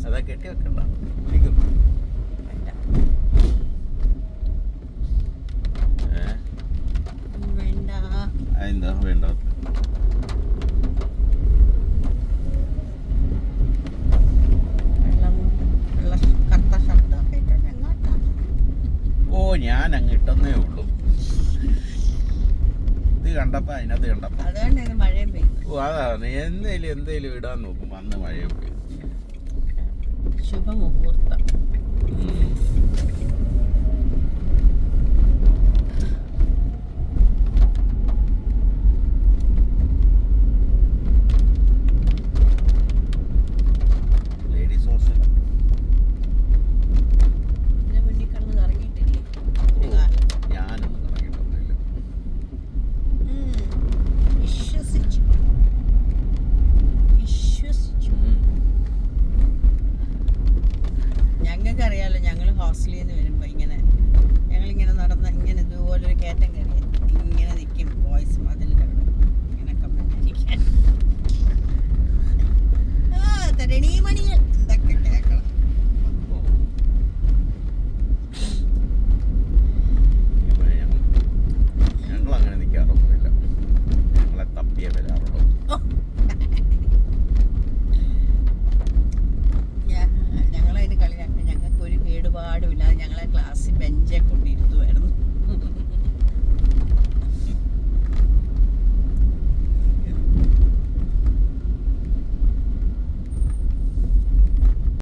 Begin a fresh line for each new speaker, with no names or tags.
അതാ കെട്ടി വെക്കണ്ട, പിടിക്കും. എന്താ വേണ്ട? ഓ, ഞാൻ അങ്ങ് ഇട്ടെന്നേ ഉള്ളൂ. ഇത് കണ്ടപ്പോ അതിനകത്ത് കണ്ടപ്പോ ഓ അതാണ് എന്തേലും ഇടാൻ നോക്കും, അന്ന് മഴയും പെയ്യും.
ശുഭമുഹൂർത്തം. ഞങ്ങൾക്കറിയാലോ, ഞങ്ങൾ ഹോസ്റ്റലിൽ നിന്ന് വരുമ്പോൾ ഞങ്ങളിങ്ങനെ നടന്ന ഇങ്ങനെ ഇതുപോലൊരു കയറ്റം കയറി ഇങ്ങനെ നിൽക്കും ബോയ്സ് മതിലിൻ്റെ അവിടെ ഇങ്ങനെ കമ്മിരിക്കാൻ. തരണീമണികൾ എന്തൊക്കെ കേൾക്കണം.
ഞങ്ങൾ അങ്ങനെ നിൽക്കാറൊന്നുമില്ല, ഞങ്ങളെ തപ്പിയേ വരാറുള്ളൂ.
ഞങ്ങളതിന് കളിയാക്കി. ഞങ്ങൾക്ക് ഒരു കേടുപാടുമില്ലാതെ ഞങ്ങളെ ക്ലാസ്സിൽ ബെഞ്ചെ കൊണ്ടിരുത്തു.